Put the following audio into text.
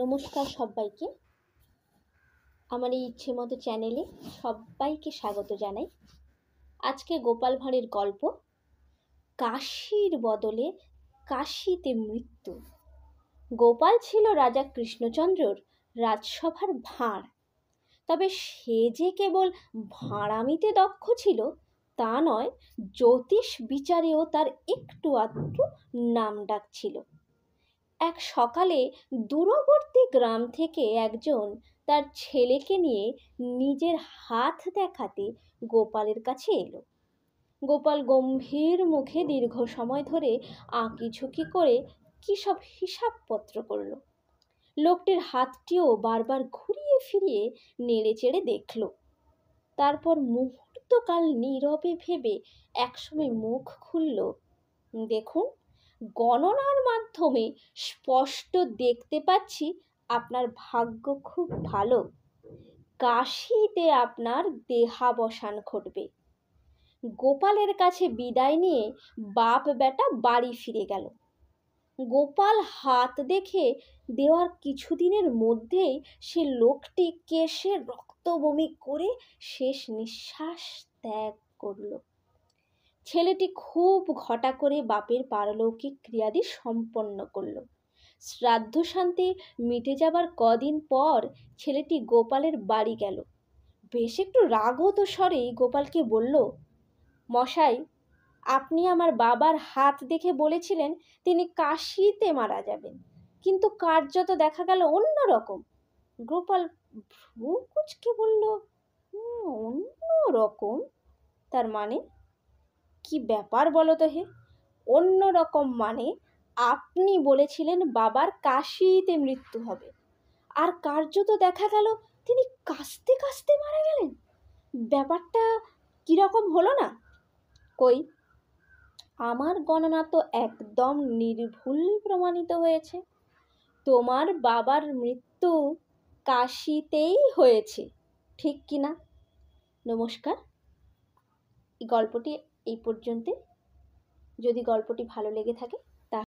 নমস্কার সবাইকে। আমার এই ইচ্ছে মতো চ্যানেলে সবাইকে স্বাগত জানাই। আজকে গোপাল ভাঁড়ের গল্প কাশীর বদলে কাশীতে মৃত্যু। গোপাল ছিল রাজা কৃষ্ণচন্দ্রর রাজসভার ভাঁড়। তবে সে যে কেবল ভাঁড়ামিতে দক্ষ ছিল তা নয়, জ্যোতিষ বিচারেও তার একটু আধটু নাম ডাক ছিল। এক সকালে দূরবর্তী গ্রাম থেকে একজন তার ছেলেকে নিয়ে নিজের হাত দেখাতে গোপালের কাছে এলো। গোপাল গম্ভীর মুখে দীর্ঘ সময় ধরে আঁকিঝুঁকি করে কী সব হিসাবপত্র করল। লোকটির হাতটিও বারবার ঘুরিয়ে ফিরিয়ে নেড়ে চেড়ে দেখল। তারপর মুহূর্তকাল নীরবে ভেবে একসময় মুখ খুলল। দেখুন, গণনার মাধ্যমে স্পষ্ট দেখতে পাচ্ছি আপনার ভাগ্য খুব ভালো। কাশীতে আপনার দেহাবসান ঘটবে। গোপালের কাছে বিদায় নিয়ে বাপ বেটা বাড়ি ফিরে গেল। গোপাল হাত দেখে দেওয়ার কিছুদিনের মধ্যেই সে লোকটি কেশে রক্ত বমি করে শেষ নিঃশ্বাস ত্যাগ করল। ছেলেটি খুব ঘটা করে বাপের পারলৌকিক ক্রিয়াদি সম্পন্ন করল। শ্রাদ্ধ শান্তি মিটে যাবার কদিন পর ছেলেটি গোপালের বাড়ি গেল। বেশ একটু রাগত স্বরেই গোপালকে বলল, মশাই, আপনি আমার বাবার হাত দেখে বলেছিলেন তিনি কাশীতে মারা যাবেন, কিন্তু কার্যত দেখা গেল অন্য রকম। গোপাল ভ্রু কুঁচকে বলল, অন্য রকম? তার মানে কি ব্যাপার বলো তো হে? অন্য রকম মানে আপনি বলেছিলেন বাবার কাশীতে মৃত্যু হবে, আর কার্যত দেখা গেল তিনি কাশতে কাশতে মারা গেলেন। ব্যাপারটা কিরকম হলো না? কই, আমার গণনা তো একদম নির্ভুল প্রমাণিত হয়েছে। তোমার বাবার মৃত্যু কাশীতেই হয়েছে, ঠিক কি না? নমস্কার। এই গল্পটি এই পর্যন্তই। যদি গল্পটি ভালো লেগে থাকে